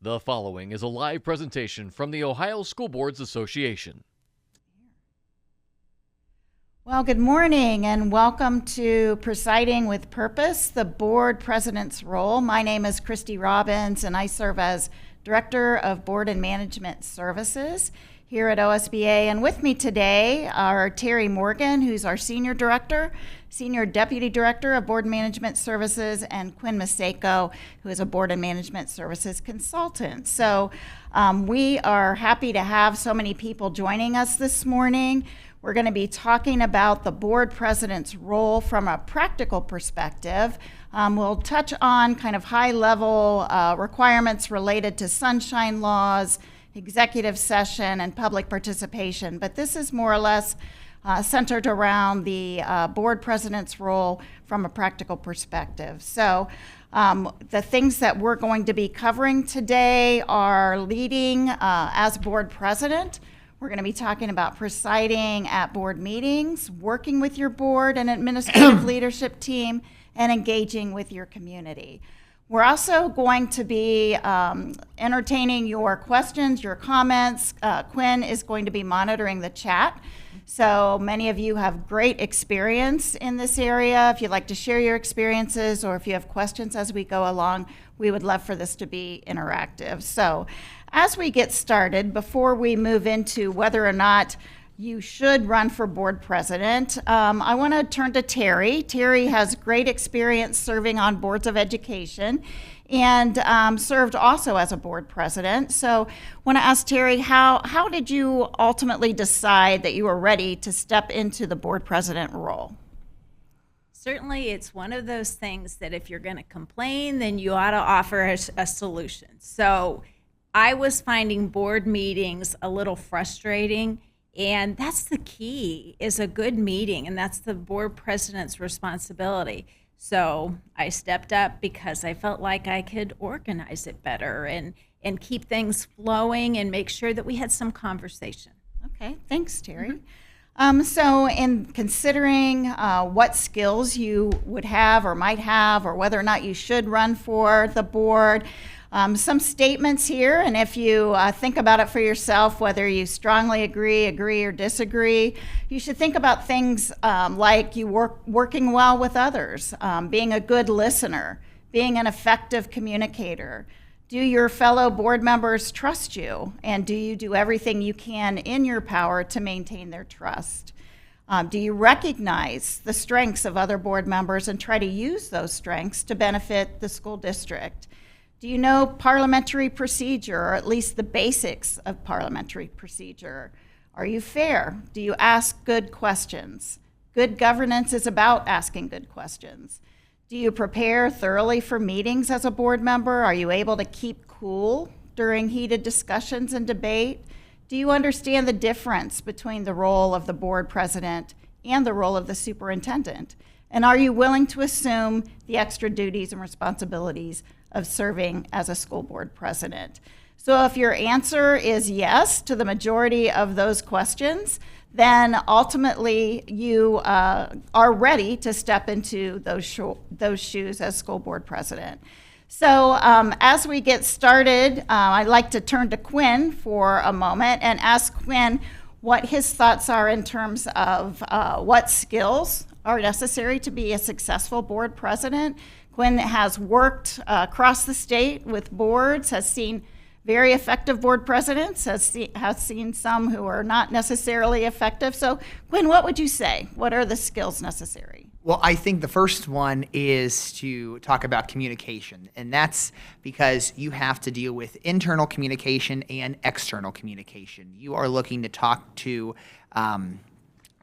The following is a live presentation from the Ohio School Boards Association. Well, good morning and welcome to Presiding with Purpose, the board president's role. My name is Kristi Robbins and I serve as Director of Board and Management Services here at OSBA. And with me today are Teri Morgan, who's our Senior Deputy Director of Board and Management Services, and Quinn Maceyko, who is a Board and Management Services consultant. So we are happy to have so many people joining us this morning. We're going to be talking about the board president's role from a practical perspective. We'll touch on kind of high-level requirements related to sunshine laws, executive session, and public participation. But this is more or less centered around the board president's role from a practical perspective. So the things that we're going to be covering today are leading as board president. We're going to be talking about presiding at board meetings, working with your board and administrative leadership team, and engaging with your community. We're also going to be entertaining your questions, your comments. Quinn is going to be monitoring the chat. So many of you have great experience in this area. If you'd like to share your experiences or if you have questions as we go along, we would love for this to be interactive. So as we get started, before we move into whether or not you should run for board president, I want to turn to Teri. Teri has great experience serving on boards of education and served also as a board president. So I want to ask Teri, how did you ultimately decide that you were ready to step into the board president role? Certainly, it's one of those things that if you're going to complain, then you ought to offer a solution. So I was finding board meetings a little frustrating. And that's the key, is a good meeting, and that's the board president's responsibility. So I stepped up because I felt like I could organize it better and keep things flowing and make sure that we had some conversation. Okay, thanks, Teri. So in considering what skills you would have or might have, or whether or not you should run for the board, some statements here, and if you think about it for yourself, whether you strongly agree, or disagree, you should think about things like you working well with others, being a good listener, being an effective communicator. Do your fellow board members trust you, and do you do everything you can in your power to maintain their trust? Do you recognize the strengths of other board members and try to use those strengths to benefit the school district? Do you know parliamentary procedure, or at least the basics of parliamentary procedure? Are you fair? Do you ask good questions? Good governance is about asking good questions. Do you prepare thoroughly for meetings as a board member? Are you able to keep cool during heated discussions and debate? Do you understand the difference between the role of the board president and the role of the superintendent? And are you willing to assume the extra duties and responsibilities of serving as a school board president? So if your answer is yes to the majority of those questions, then ultimately you are ready to step into those shoes as school board president. So as we get started, I'd like to turn to Quinn for a moment and ask Quinn what his thoughts are in terms of what skills are necessary to be a successful board president. Quinn has worked across the state with boards, has seen very effective board presidents, has seen some who are not necessarily effective. So Quinn, what would you say? What are the skills necessary? Well, I think the first one is to talk about communication, and that's because you have to deal with internal communication and external communication. You are looking to talk to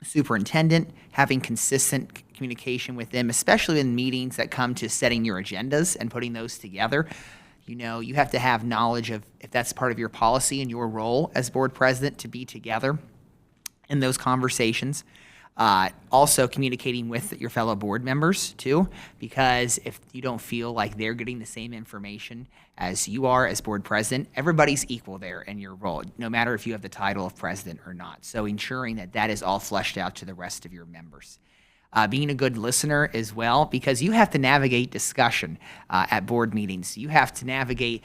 superintendent, having consistent communication with them, especially in meetings that come to setting your agendas and putting those together. You know, you have to have knowledge of if that's part of your policy and your role as board president to be together in those conversations. Also communicating with your fellow board members too, because if you don't feel like they're getting the same information as you are as board president, everybody's equal there in your role, no matter if you have the title of president or not. So ensuring that that is all fleshed out to the rest of your members. being a good listener as well, because you have to navigate discussion at board meetings. You have to navigate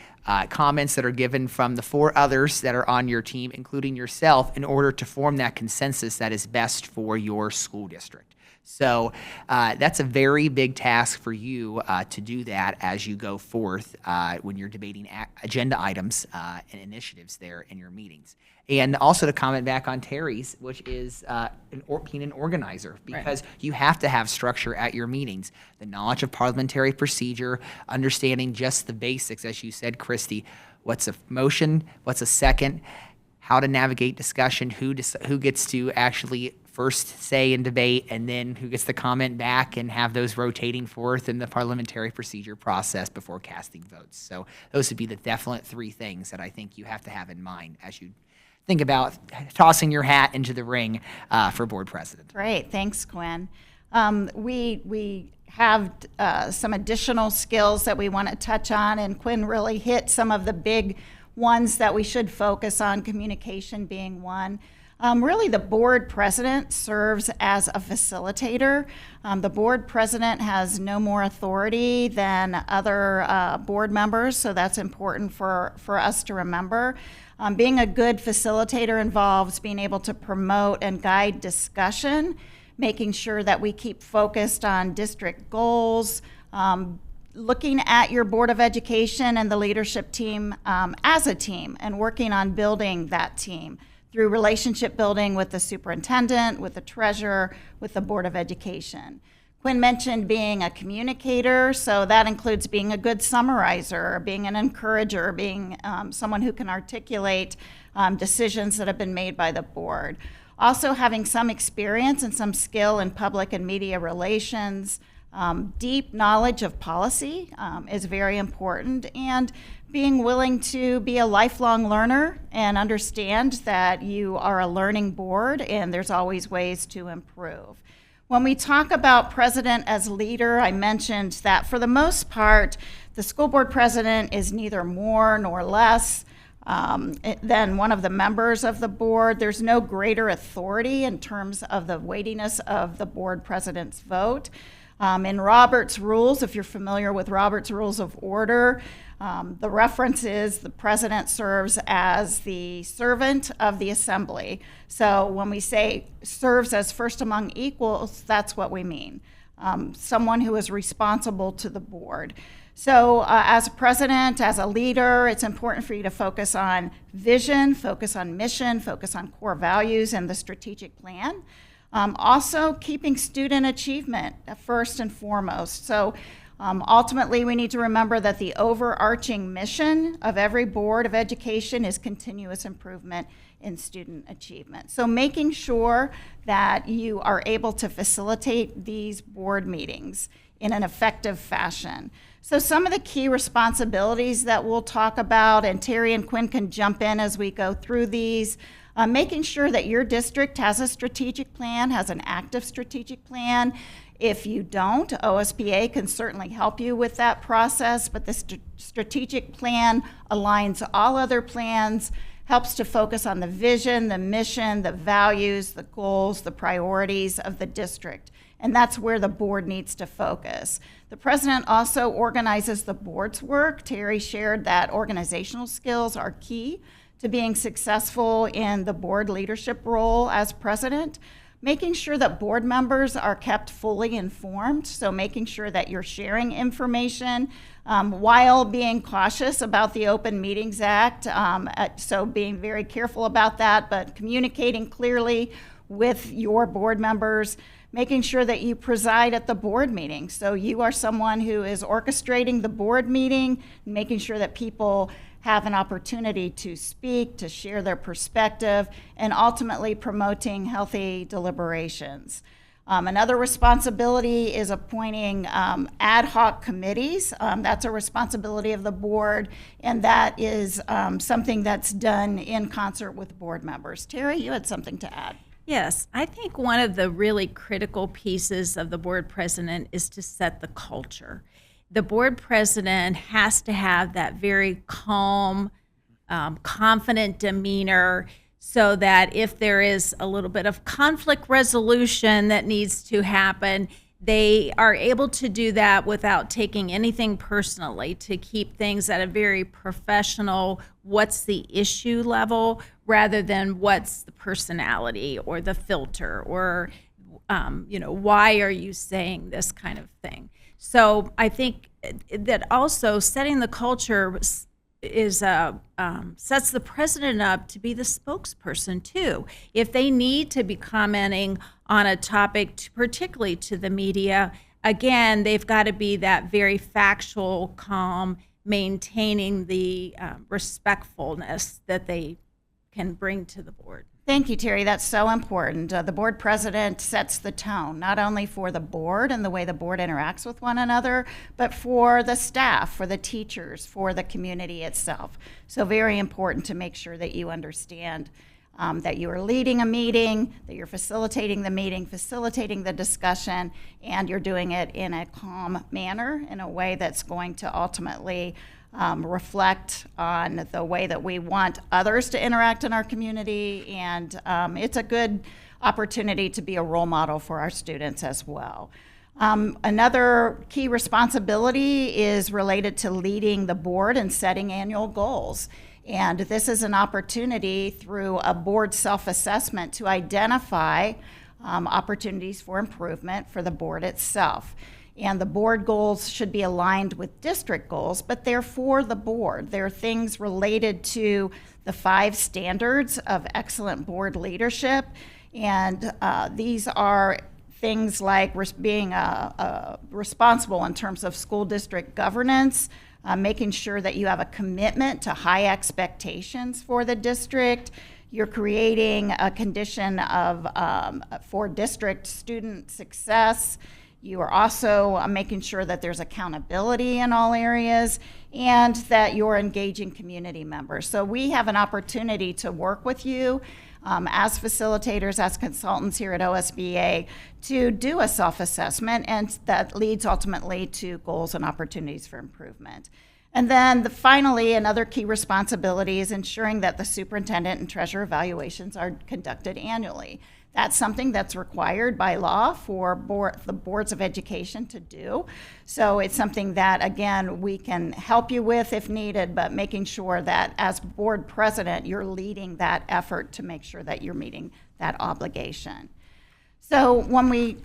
comments that are given from the 4 others that are on your team, including yourself, in order to form that consensus that is best for your school district. So that's a very big task for you to do that as you go forth when you're debating agenda items and initiatives there in your meetings. And also to comment back on Teri's, which is being an organizer, because you have to have structure at your meetings. The knowledge of parliamentary procedure, understanding just the basics, as you said, Kristi, what's a motion, what's a second, how to navigate discussion, who gets to actually first say in debate, and then who gets to comment back, and have those rotating forth in the parliamentary procedure process before casting votes. So those would be the definite 3 things that I think you have to have in mind as you think about tossing your hat into the ring for board president. Great, thanks, Quinn. We have some additional skills that we want to touch on, and Quinn really hit some of the big ones that we should focus on, communication being one. Really, the board president serves as a facilitator. The board president has no more authority than other board members, so that's important for us to remember. Being a good facilitator involves being able to promote and guide discussion, making sure that we keep focused on district goals, looking at your Board of Education and the leadership team as a team, and working on building that team through relationship building with the superintendent, with the treasurer, with the Board of Education. Quinn mentioned being a communicator, so that includes being a good summarizer, being an encourager, being someone who can articulate decisions that have been made by the board. Also having some experience and some skill in public and media relations. Deep knowledge of policy is very important, and being willing to be a lifelong learner and understand that you are a learning board and there's always ways to improve. When we talk about president as leader, I mentioned that for the most part, the school board president is neither more nor less than one of the members of the board. There's no greater authority in terms of the weightiness of the board president's vote. In Robert's Rules, if you're familiar with Robert's Rules of Order, the reference is the president serves as the servant of the assembly. So when we say serves as first among equals, that's what we mean. Someone who is responsible to the board. So as a president, as a leader, it's important for you to focus on vision, focus on mission, focus on core values and the strategic plan. Also, keeping student achievement first and foremost. So ultimately, we need to remember that the overarching mission of every Board of Education is continuous improvement in student achievement. So making sure that you are able to facilitate these board meetings in an effective fashion. So some of the key responsibilities that we'll talk about, and Teri and Quinn can jump in as we go through these, making sure that your district has a strategic plan, has an active strategic plan. If you don't, OSBA can certainly help you with that process, but the strategic plan aligns all other plans, helps to focus on the vision, the mission, the values, the goals, the priorities of the district. And that's where the board needs to focus. The president also organizes the board's work. Teri shared that organizational skills are key to being successful in the board leadership role as president. Making sure that board members are kept fully informed, so making sure that you're sharing information while being cautious about the Open Meetings Act, so being very careful about that, but communicating clearly with your board members, making sure that you preside at the board meeting. So you are someone who is orchestrating the board meeting, making sure that people have an opportunity to speak, to share their perspective, and ultimately promoting healthy deliberations. Another responsibility is appointing ad hoc committees. That's a responsibility of the board, and that is something that's done in concert with board members. Teri, you had something to add. Yes, I think one of the really critical pieces of the board president is to set the culture. The board president has to have that very calm, confident demeanor so that if there is a little bit of conflict resolution that needs to happen, they are able to do that without taking anything personally, to keep things at a very professional, what's the issue level, rather than what's the personality or the filter, or why are you saying this kind of thing. So I think that also setting the culture is sets the president up to be the spokesperson too. If they need to be commenting on a topic, particularly to the media, again, they've got to be that very factual, calm, maintaining the respectfulness that they can bring to the board. Thank you, Teri. That's so important. The board president sets the tone, not only for the board and the way the board interacts with one another, but for the staff, for the teachers, for the community itself. So very important to make sure that you understand that you are leading a meeting, that you're facilitating the meeting, facilitating the discussion, and you're doing it in a calm manner, in a way that's going to ultimately reflect on the way that we want others to interact in our community, and it's a good opportunity to be a role model for our students as well. Another key responsibility is related to leading the board and setting annual goals. And this is an opportunity through a board self-assessment to identify opportunities for improvement for the board itself. And the board goals should be aligned with district goals, but they're for the board. They're things related to the 5 standards of excellent board leadership. And these are things like being responsible in terms of school district governance, making sure that you have a commitment to high expectations for the district. You're creating a condition for district student success. You are also making sure that there's accountability in all areas and that you're engaging community members. So we have an opportunity to work with you as facilitators, as consultants here at OSBA, to do a self-assessment, and that leads ultimately to goals and opportunities for improvement. And then finally, another key responsibility is ensuring that the superintendent and treasurer evaluations are conducted annually. That's something that's required by law for the boards of education to do. So it's something that, again, we can help you with if needed, but making sure that as board president, you're leading that effort to make sure that you're meeting that obligation. So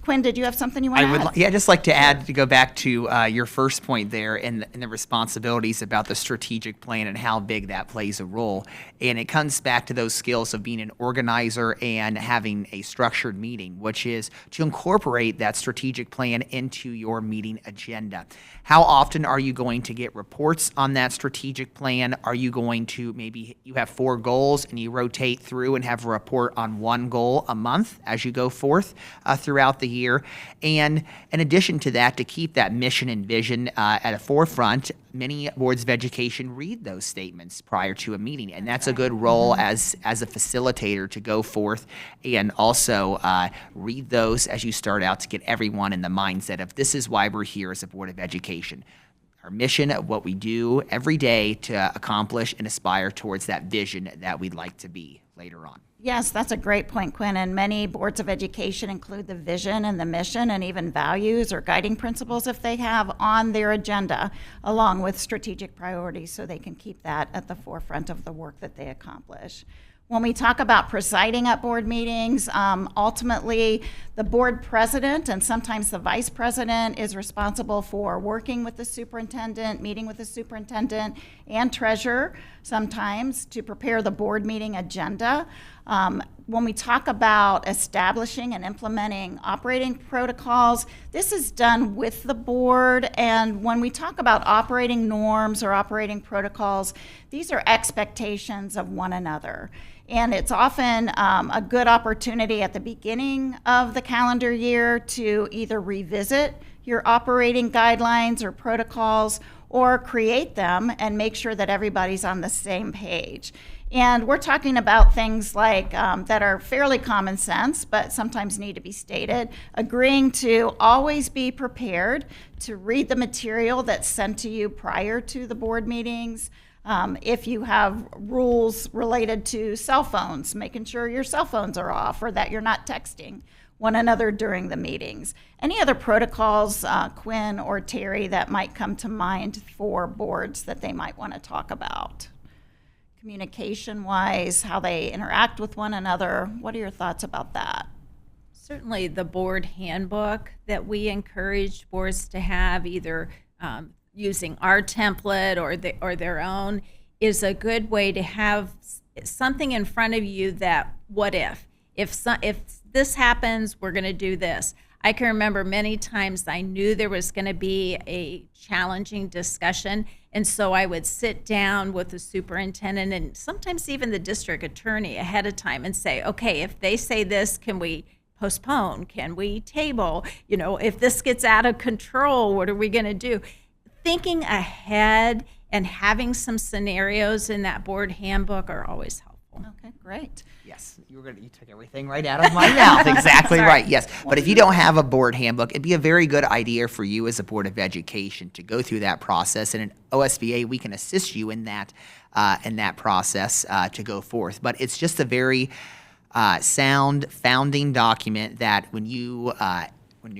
Quinn, did you have something you want to add? I'd just like to add, to go back to your first point there and the responsibilities about the strategic plan and how big that plays a role. And it comes back to those skills of being an organizer and having a structured meeting, which is to incorporate that strategic plan into your meeting agenda. How often are you going to get reports on that strategic plan? Are you going to, maybe you have 4 goals and you rotate through and have a report on 1 goal a month as you go forth throughout the year? And in addition to that, to keep that mission and vision at a forefront, many boards of education read those statements prior to a meeting, and that's a good role as a facilitator to go forth and also read those as you start out, to get everyone in the mindset of this is why we're here as a board of education. Our mission of what we do every day to accomplish and aspire towards that vision that we'd like to be later on. Yes, that's a great point, Quinn. And many boards of education include the vision and the mission and even values or guiding principles, if they have, on their agenda, along with strategic priorities, so they can keep that at the forefront of the work that they accomplish. When we talk about presiding at board meetings, ultimately the board president and sometimes the vice president is responsible for working with the superintendent, meeting with the superintendent and treasurer sometimes to prepare the board meeting agenda. When we talk about establishing and implementing operating protocols, this is done with the board. And when we talk about operating norms or operating protocols, these are expectations of one another. And it's often a good opportunity at the beginning of the calendar year to either revisit your operating guidelines or protocols or create them and make sure that everybody's on the same page. And we're talking about things like that are fairly common sense, but sometimes need to be stated. Agreeing to always be prepared to read the material that's sent to you prior to the board meetings. If you have rules related to cell phones, making sure your cell phones are off or that you're not texting one another during the meetings. Any other protocols, Quinn or Teri, that might come to mind for boards that they might want to talk about? Communication-wise, how they interact with one another. What are your thoughts about that? Certainly the board handbook that we encourage boards to have, either using our template or their own, is a good way to have something in front of you that, what if this happens, we're going to do this. I can remember many times I knew there was going to be a challenging discussion, and so I would sit down with the superintendent and sometimes even the district attorney ahead of time and say, okay, if they say this, can we postpone? Can we table? If this gets out of control, what are we going to do? Thinking ahead and having some scenarios in that board handbook are always helpful. Okay, great. Yes, you took everything right out of my mouth. Exactly right. Yes, but if you don't have a board handbook, it'd be a very good idea for you as a Board of Education to go through that process. And in OSBA, we can assist you in that process to go forth. But it's just a very sound founding document that when new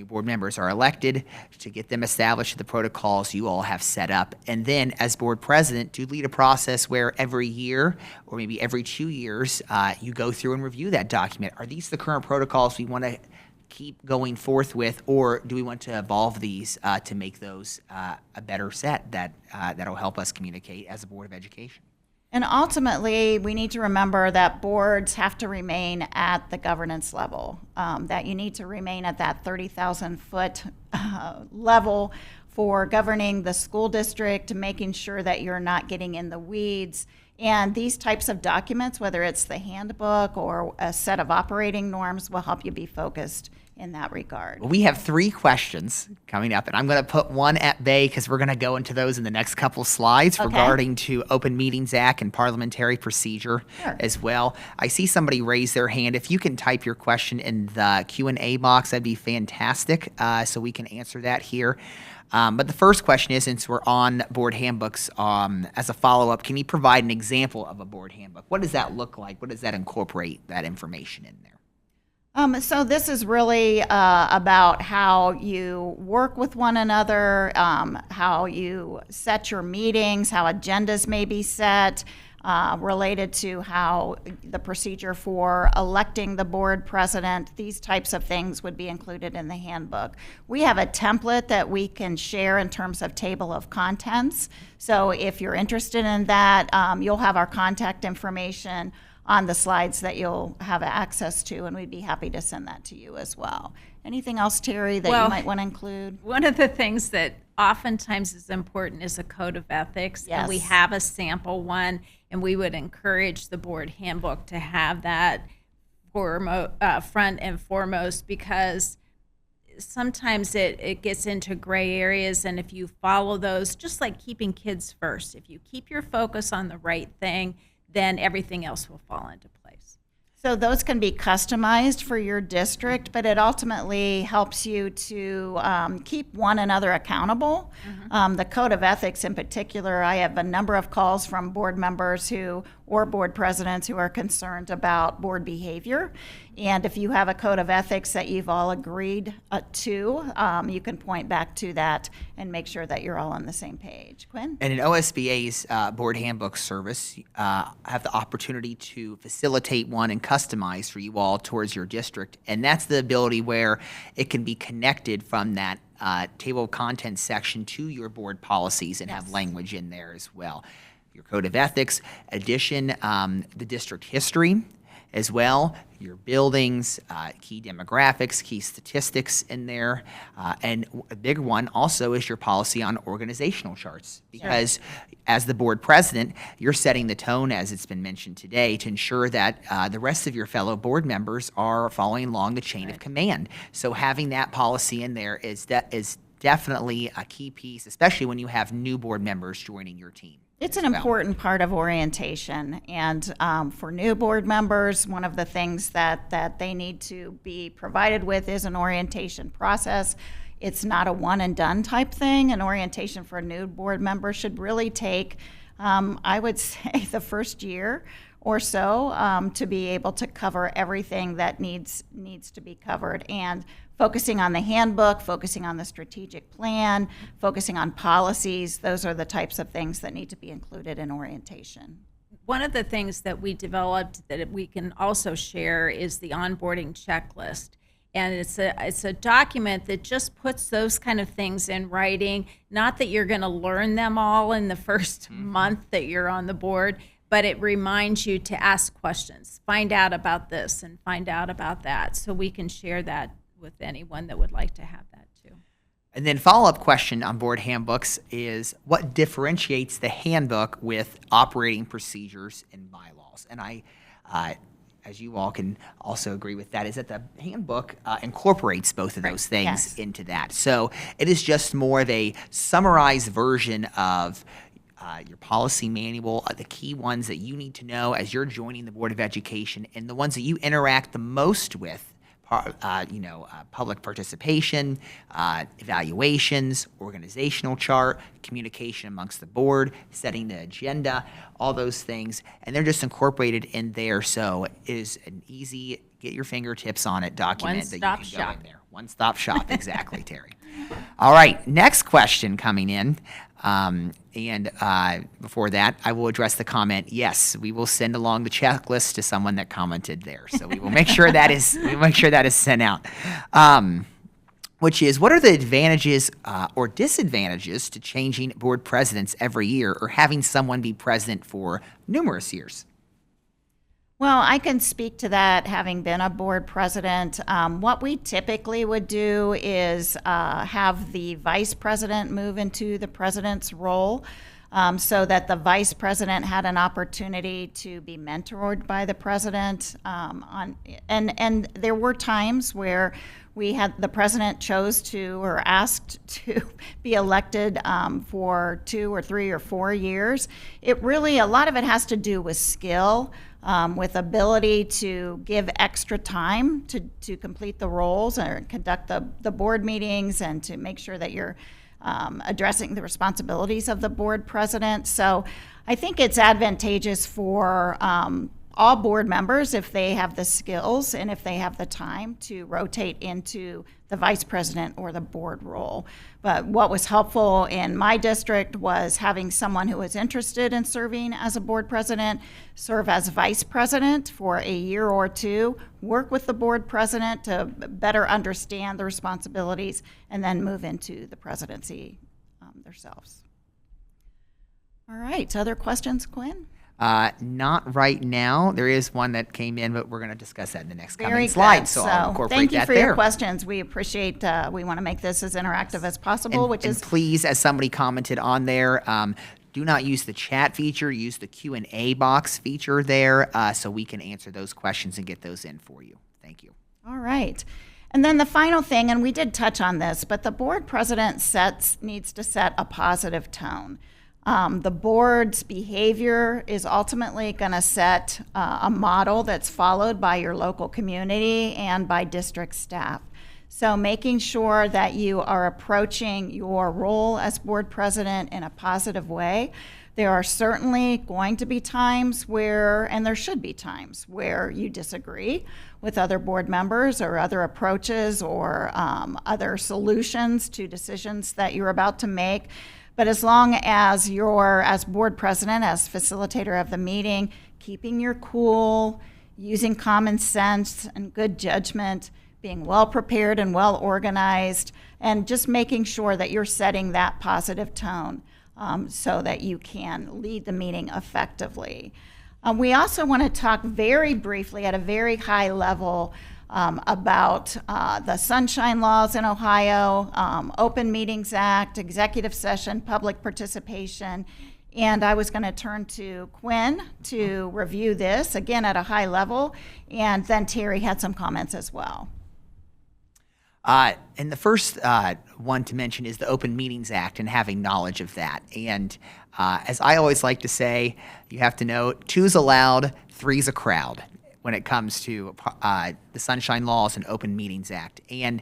board members are elected, to get them established to the protocols you all have set up. And then as board president, to lead a process where every year or maybe every 2 years, you go through and review that document. Are these the current protocols we want to keep going forth with, or do we want to evolve these to make those a better set that'll help us communicate as a Board of Education? And ultimately, we need to remember that boards have to remain at the governance level, that you need to remain at that 30,000-foot level for governing the school district, making sure that you're not getting in the weeds. And these types of documents, whether it's the handbook or a set of operating norms, will help you be focused in that regard. We have 3 questions coming up, and I'm going to put one at bay because we're going to go into those in the next couple slides regarding to Open Meetings Act and parliamentary procedure as well. I see somebody raise their hand. If you can type your question in the Q&A box, that'd be fantastic, so we can answer that here. But the first question is, since we're on board handbooks, as a follow-up, can you provide an example of a board handbook? What does that look like? What does that incorporate, that information in there? So this is really about how you work with one another, how you set your meetings, how agendas may be set, related to how the procedure for electing the board president. These types of things would be included in the handbook. We have a template that we can share in terms of table of contents. So if you're interested in that, you'll have our contact information on the slides that you'll have access to, and we'd be happy to send that to you as well. Anything else, Teri, that you might want to include? One of the things that oftentimes is important is a code of ethics. Yes. And we have a sample one, and we would encourage the board handbook to have that front and foremost, because sometimes it gets into gray areas, and if you follow those, just like keeping kids first, if you keep your focus on the right thing, then everything else will fall into place. So those can be customized for your district, but it ultimately helps you to keep one another accountable. The code of ethics in particular, I have a number of calls from board members or board presidents who are concerned about board behavior. And if you have a code of ethics that you've all agreed to, you can point back to that and make sure that you're all on the same page. Quinn? And in OSBA's board handbook service, I have the opportunity to facilitate one and customize for you all towards your district. And that's the ability where it can be connected from that table of contents section to your board policies and have language in there as well. Your code of ethics, addition, the district history as well, your buildings, key demographics, key statistics in there. And a big one also is your policy on organizational charts, because as the board president, you're setting the tone, as it's been mentioned today, to ensure that the rest of your fellow board members are following along the chain of command. So having that policy in there is definitely a key piece, especially when you have new board members joining your team. It's an important part of orientation, and for new board members, one of the things that they need to be provided with is an orientation process. It's not a one and done type thing. An orientation for a new board member should really take I would say the first year or so, to be able to cover everything that needs to be covered, and focusing on the handbook, focusing on the strategic plan, focusing on policies. Those are the types of things that need to be included in orientation. One of the things that we developed that we can also share is the onboarding checklist. And it's a document that just puts those kind of things in writing. Not that you're going to learn them all in the first month that you're on the board, but it reminds you to ask questions, find out about this and find out about that. So we can share that with anyone that would like to have that too. And then follow-up question on board handbooks is, what differentiates the handbook with operating procedures and bylaws? And I, as you all can also agree with that, is that the handbook incorporates both of those things Yes. into that. So it is just more of a summarized version of your policy manual, the key ones that you need to know as you're joining the Board of Education, and the ones that you interact the most with. Public participation, evaluations, organizational chart, communication amongst the board, setting the agenda, all those things, and they're just incorporated in there. So it is an easy, get your fingertips on it document that you can go in there. One-stop shop, exactly, Teri. All right, next question coming in. Before that, I will address the comment. Yes, we will send along the checklist to someone that commented there. So we will make sure that is sent out. Which is, what are the advantages or disadvantages to changing board presidents every year, or having someone be president for numerous years? Well, I can speak to that, having been a board president. What we typically would do is have the vice president move into the president's role, so that the vice president had an opportunity to be mentored by the president. And there were times where the president chose to, or asked to, be elected for 2 or 3 or 4 years. A lot of it has to do with skill. With ability to give extra time to complete the roles or conduct the board meetings, and to make sure that you're addressing the responsibilities of the board president. So I think it's advantageous for all board members, if they have the skills and if they have the time, to rotate into the vice president or the board role. But what was helpful in my district was having someone who was interested in serving as a board president serve as vice president for a year or two, work with the board president to better understand the responsibilities, and then move into the presidency themselves. All right, other questions, Quinn? Not right now. There is one that came in, but we're going to discuss that in the next Very coming good. slide. So I'll incorporate thank you that for there. your questions. We appreciate. We want to make this as interactive as possible. And please, as somebody commented on there, do not use the chat feature. Use the Q&A box feature there, so we can answer those questions and get those in for you. Thank you. All right. And then the final thing, and we did touch on this, but the board president needs to set a positive tone. The board's behavior is ultimately going to set a model that's followed by your local community and by district staff. So making sure that you are approaching your role as board president in a positive way. There are certainly going to be times where, and there should be times, where you disagree with other board members or other approaches or other solutions to decisions that you're about to make. But as long as you're, as board president, as facilitator of the meeting, keeping your cool, using common sense and good judgment, being well prepared and well organized, and just making sure that you're setting that positive tone so that you can lead the meeting effectively. We also want to talk very briefly at a very high level about the sunshine laws in Ohio, Open Meetings Act, executive session, public participation. And I was going to turn to Quinn to review this, again, at a high level. And then Teri had some comments as well. And the first one to mention is the Open Meetings Act and having knowledge of that. And as I always like to say, you have to know 2's allowed, 3's a crowd. when it comes to the Sunshine Laws and Open Meetings Act. And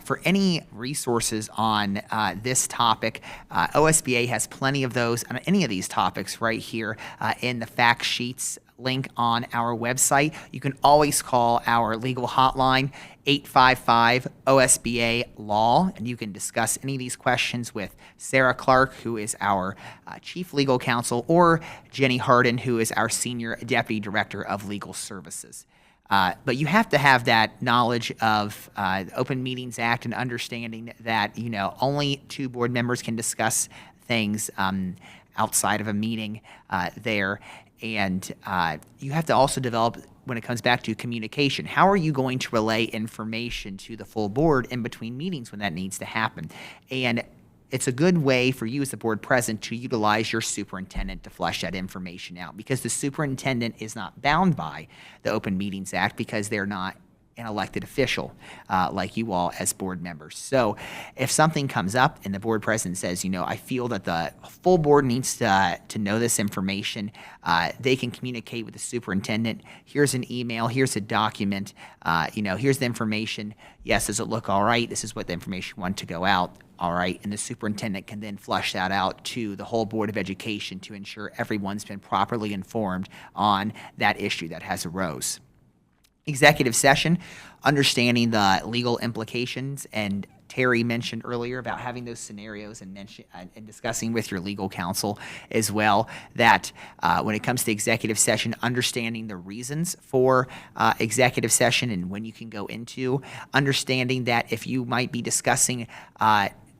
for any resources on this topic, OSBA has plenty of those on any of these topics right here in the fact sheets link on our website. You can always call our legal hotline, 855 OSBA Law, and you can discuss any of these questions with Sarah Clark, who is our Chief Legal Counsel, or Jenny Harden, who is our Senior Deputy Director of Legal Services. But you have to have that knowledge of the Open Meetings Act and understanding that, only 2 board members can discuss things outside of a meeting there. And you have to also develop, when it comes back to communication, how are you going to relay information to the full board in between meetings when that needs to happen? And it's a good way for you as the board president to utilize your superintendent to flesh that information out, because the superintendent is not bound by the Open Meetings Act because they're not an elected official like you all as board members. So if something comes up and the board president says, I feel that the full board needs to know this information, they can communicate with the superintendent. Here's an email, here's a document, here's the information. Yes, does it look all right? This is what the information you want to go out. All right, and the superintendent can then flush that out to the whole Board of Education to ensure everyone's been properly informed on that issue that has arose. Executive session, understanding the legal implications, and Teri mentioned earlier about having those scenarios and discussing with your legal counsel as well, that when it comes to executive session, understanding the reasons for executive session and when you can go into, understanding that if you might be discussing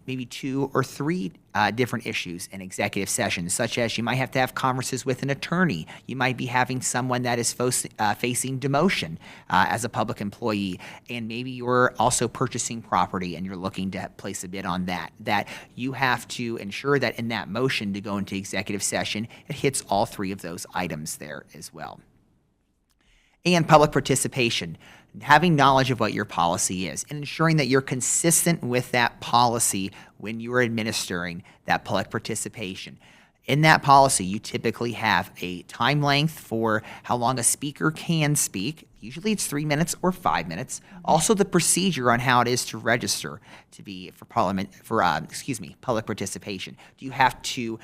maybe 2 or 3 different issues in executive session, such as you might have to have converses with an attorney. You might be having someone that is facing demotion as a public employee, and maybe you're also purchasing property and you're looking to place a bid on that you have to ensure that in that motion to go into executive session, it hits all 3 of those items there as well. And public participation, having knowledge of what your policy is and ensuring that you're consistent with that policy when you are administering that public participation. In that policy, you typically have a time length for how long a speaker can speak. Usually it's 3 minutes or 5 minutes. Also the procedure on how it is to register to be for public participation. Do you have to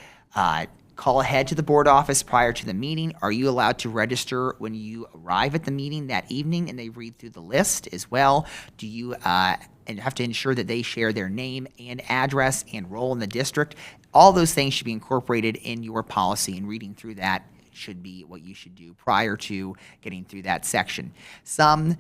call ahead to the board office prior to the meeting? Are you allowed to register when you arrive at the meeting that evening and they read through the list as well? Do you and have to ensure that they share their name and address and role in the district? All those things should be incorporated in your policy, and reading through that should be what you should do prior to getting through that section. Some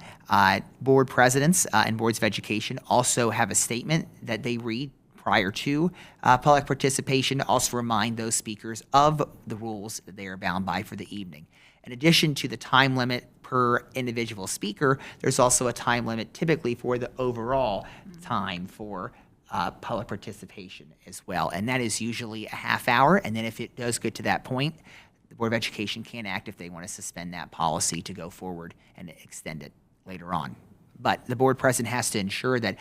board presidents and boards of education also have a statement that they read prior to public participation, to also remind those speakers of the rules that they are bound by for the evening. In addition to the time limit per individual speaker, there's also a time limit typically for the overall time for public participation as well. And that is usually a half hour. And then if it does get to that point, the Board of Education can act if they want to suspend that policy to go forward and extend it later on. But the board president has to ensure that,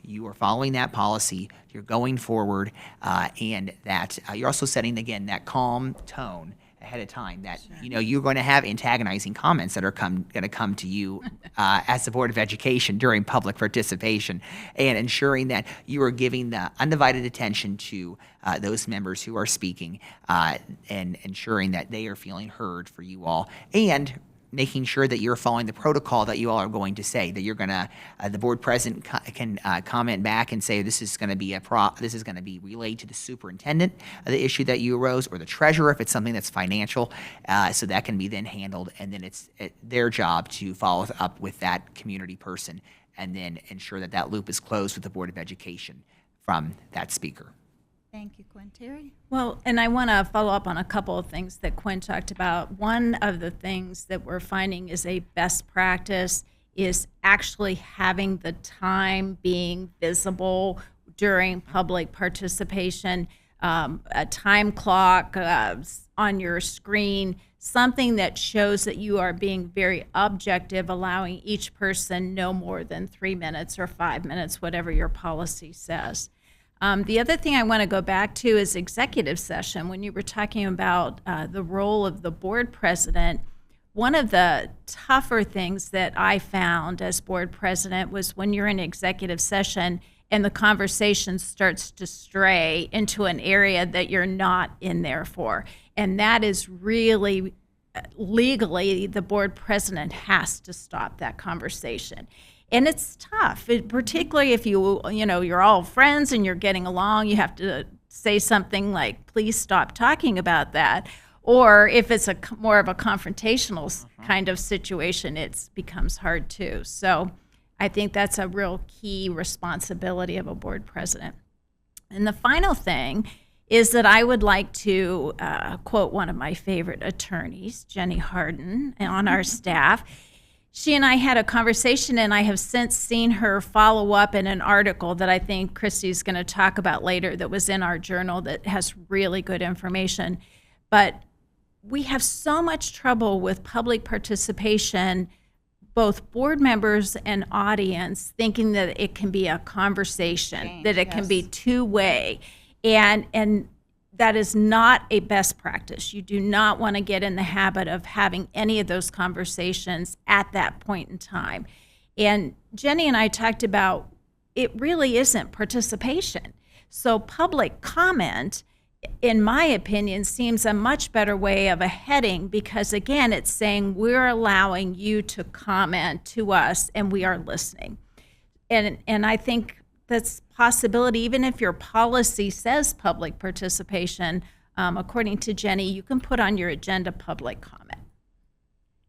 you are following that policy, you're going forward, and that you're also setting, again, that calm tone ahead of time, that, you're going to have antagonizing comments that are going to come to you as the Board of Education during public participation, and ensuring that you are giving the undivided attention to those members who are speaking, and ensuring that they are feeling heard for you all, and making sure that you're following the protocol that you all are going to say, that you're going to, the board president can comment back and say, this is going to be relayed to the superintendent, the issue that you arose, or the treasurer if it's something that's financial, so that can be then handled, and then it's their job to follow up with that community person and then ensure that that loop is closed with the Board of Education from that speaker. Thank you, Quinn. Teri? Well, and I want to follow up on a couple of things that Quinn talked about. One of the things that we're finding is a best practice is actually having the time being visible during public participation, a time clock on your screen, something that shows that you are being very objective, allowing each person no more than 3 minutes or 5 minutes, whatever your policy says. The other thing I want to go back to is executive session. When you were talking about the role of the board president, one of the tougher things that I found as board president was when you're in executive session and the conversation starts to stray into an area that you're not in there for. And that is really, legally, the board president has to stop that conversation. And it's tough, particularly if you're all friends and you're getting along, you have to say something like, please stop talking about that. Or if it's more of a confrontational kind of situation, it becomes hard too. So I think that's a real key responsibility of a board president. And the final thing is that I would like to quote one of my favorite attorneys, Jenny Harden, on our staff. She and I had a conversation, and I have since seen her follow up in an article that I think Kristi's going to talk about later that was in our journal that has really good information. But we have so much trouble with public participation, both board members and audience, thinking that it can be a conversation, that it can be two-way. And that is not a best practice. You do not want to get in the habit of having any of those conversations at that point in time. And Jenny and I talked about it really isn't participation. So public comment, in my opinion, seems a much better way of a heading because, again, it's saying we're allowing you to comment to us and we are listening. And I think that's possibility, even if your policy says public participation, according to Jenny, you can put on your agenda public comment.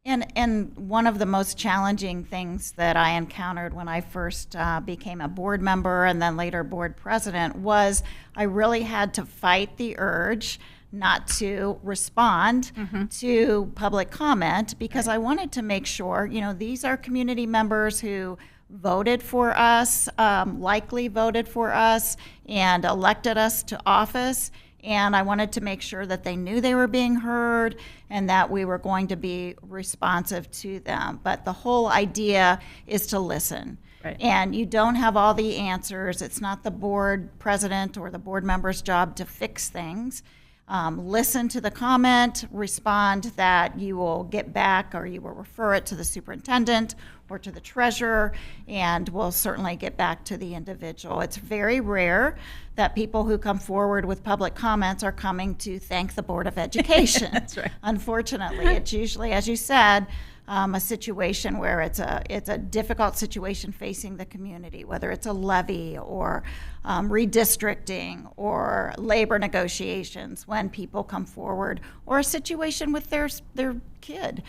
And one of the most challenging things that I encountered when I first became a board member and then later board president was I really had to fight the urge not to respond to public comment because I wanted to make sure, these are community members who voted for us, likely voted for us, and elected us to office. And I wanted to make sure that they knew they were being heard and that we were going to be responsive to them. But the whole idea is to listen. Right. And you don't have all the answers. It's not the board president or the board member's job to fix things. Listen to the comment, respond that you will get back or you will refer it to the superintendent or to the treasurer, and we'll certainly get back to the individual. It's very rare that people who come forward with public comments are coming to thank the Board of Education. That's right. Unfortunately, it's usually, as you said, a situation where it's a difficult situation facing the community, whether it's a levy or redistricting or labor negotiations when people come forward, or a situation with their kid,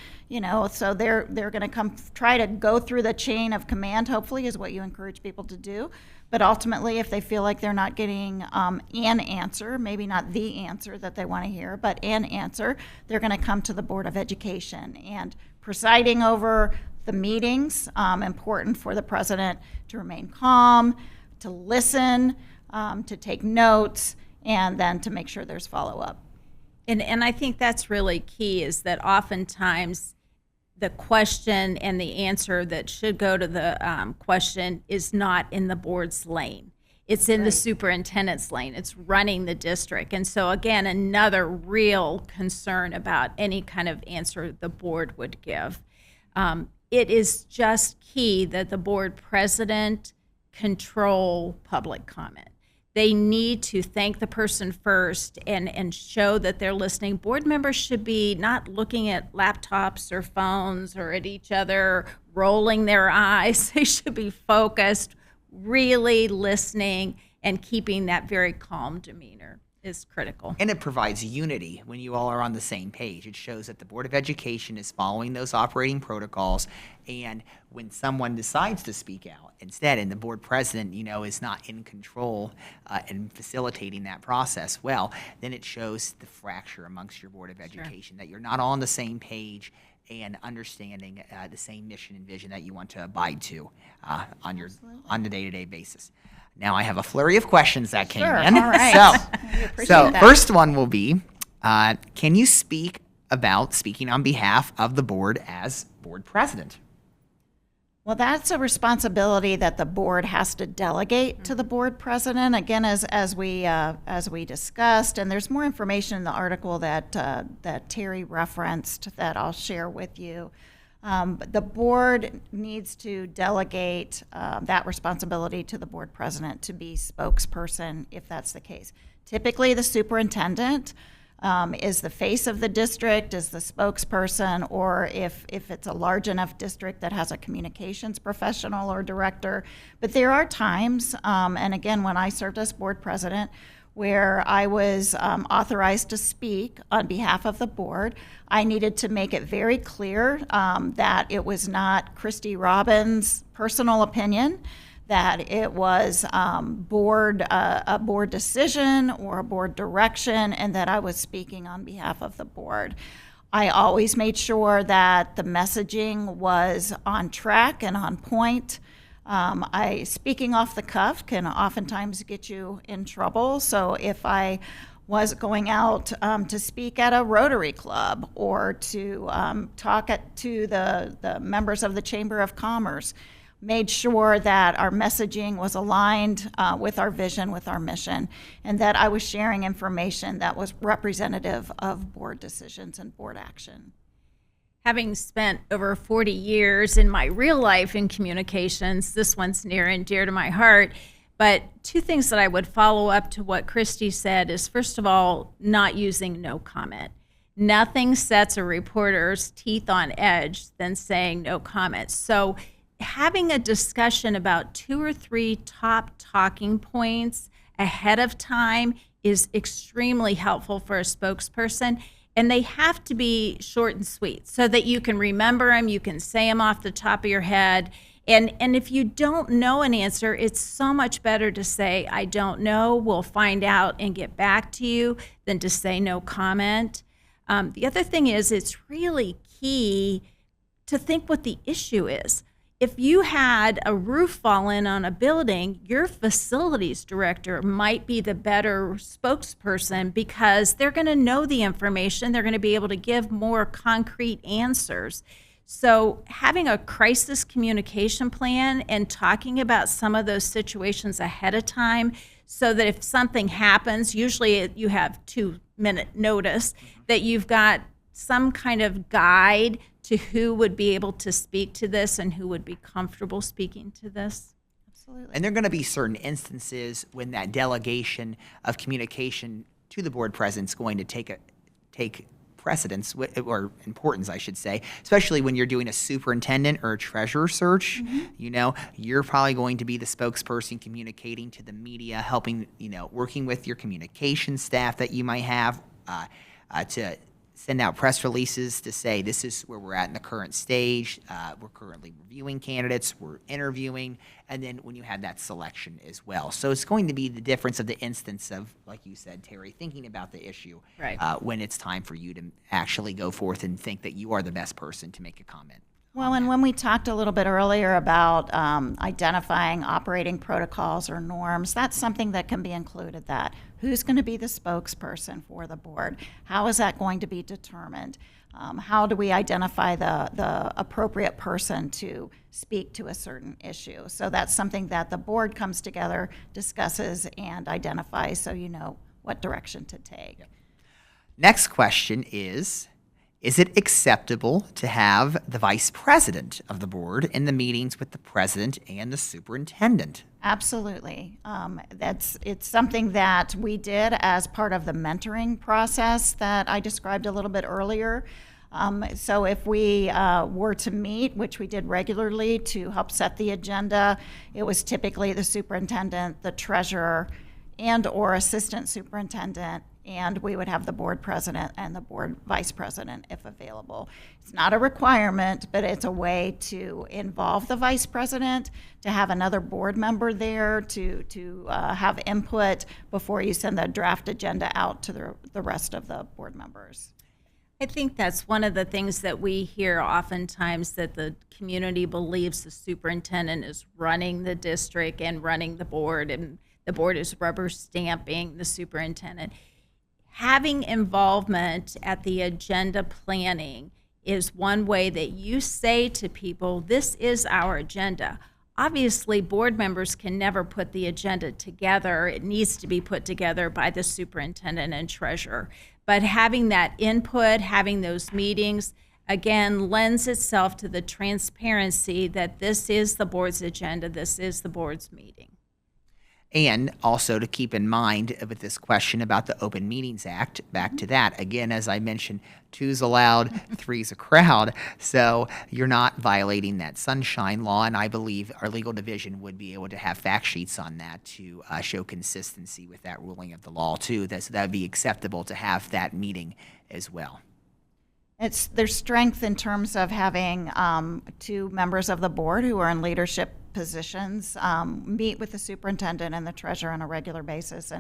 so they're going to come try to go through the chain of command, hopefully is what you encourage people to do. But ultimately, if they feel like they're not getting an answer, maybe not the answer that they want to hear, but an answer, they're going to come to the Board of Education. And presiding over the meetings, important for the president to remain calm, to listen, to take notes, and then to make sure there's follow-up. And I think that's really key, is that oftentimes the question and the answer that should go to the question is not in the board's lane. It's in the superintendent's lane. It's running the district. And so, again, another real concern about any kind of answer the board would give. It is just key that the board president control public comment. They need to thank the person first and show that they're listening. Board members should be not looking at laptops or phones or at each other, rolling their eyes. They should be focused, really listening, and keeping that very calm demeanor is critical. And it provides unity when you all are on the same page. It shows that the Board of Education is following those operating protocols, and when someone decides to speak out instead, and the board president, is not in control and facilitating that process, well, then it shows the fracture amongst your Board of Education, that you're not all on the same page and understanding the same mission and vision that you want to abide to on the day-to-day basis. Now I have a flurry of questions that came in. All right. So first one will be, can you speak about speaking on behalf of the board as board president? Well, that's a responsibility that the board has to delegate to the board president. Again, as we discussed, and there's more information in the article that Teri referenced that I'll share with you. But the board needs to delegate that responsibility to the board president to be spokesperson if that's the case. Typically, the superintendent is the face of the district, is the spokesperson, or if it's a large enough district that has a communications professional or director. But there are times, and again, when I served as board president, where I was authorized to speak on behalf of the board, I needed to make it very clear that it was not Kristi Robbins' personal opinion, that it was a board decision or a board direction, and that I was speaking on behalf of the board. I always made sure that the messaging was on track and on point. Speaking off the cuff can oftentimes get you in trouble. So if I was going out to speak at a Rotary Club or to talk to the members of the Chamber of Commerce, made sure that our messaging was aligned with our vision, with our mission, and that I was sharing information that was representative of board decisions and board action. Having spent over 40 years in my real life in communications, this one's near and dear to my heart. But two things that I would follow up to what Kristi said is, first of all, not using no comment. Nothing sets a reporter's teeth on edge than saying no comment. So having a discussion about 2 or 3 top talking points ahead of time is extremely helpful for a spokesperson. And they have to be short and sweet so that you can remember them, you can say them off the top of your head. And if you don't know an answer, it's so much better to say, I don't know, we'll find out and get back to you, than to say no comment. The other thing is, it's really key to think what the issue is. If you had a roof fall in on a building, your facilities director might be the better spokesperson because they're going to know the information. They're going to be able to give more concrete answers. So having a crisis communication plan and talking about some of those situations ahead of time so that if something happens, usually you have 2-minute notice, that you've got some kind of guide to who would be able to speak to this and who would be comfortable speaking to this. Absolutely. And there are going to be certain instances when that delegation of communication to the board president is going to take precedence, or importance, I should say, especially when you're doing a superintendent or a treasurer search. You know, you're probably going to be the spokesperson communicating to the media, helping, working with your communication staff that you might have to send out press releases to say this is where we're at in the current stage. We're currently reviewing candidates, we're interviewing, and then when you have that selection as well. So it's going to be the difference of the instance of, like you said, Teri, thinking about the issue Right. When it's time for you to actually go forth and think that you are the best person to make a comment. Well, and when we talked a little bit earlier about identifying operating protocols or norms, that's something that can be included. That who's going to be the spokesperson for the board? How is that going to be determined? How do we identify the appropriate person to speak to a certain issue? So that's something that the board comes together, discusses, and identifies so you know what direction to take. Yep. Next question is it acceptable to have the vice president of the board in the meetings with the president and the superintendent? Absolutely. It's something that we did as part of the mentoring process that I described a little bit earlier. So if we were to meet, which we did regularly to help set the agenda, it was typically the superintendent, the treasurer, and or assistant superintendent, and we would have the board president and the board vice president if available. It's not a requirement, but it's a way to involve the vice president, to have another board member there to have input before you send the draft agenda out to the rest of the board members. I think that's one of the things that we hear oftentimes, that the community believes the superintendent is running the district and running the board, and the board is rubber stamping the superintendent. Having involvement at the agenda planning is one way that you say to people, this is our agenda. Obviously, board members can never put the agenda together. It needs to be put together by the superintendent and treasurer. But having that input, having those meetings, again, lends itself to the transparency that this is the board's agenda, this is the board's meeting. And also to keep in mind with this question about the Open Meetings Act, back to that, again, as I mentioned, 2's allowed, 3's a crowd, so you're not violating that sunshine law, and I believe our legal division would be able to have fact sheets on that to show consistency with that ruling of the law too. So that would be acceptable to have that meeting as well. There's strength in terms of having 2 members of the board who are in leadership positions meet with the superintendent and the treasurer on a regular basis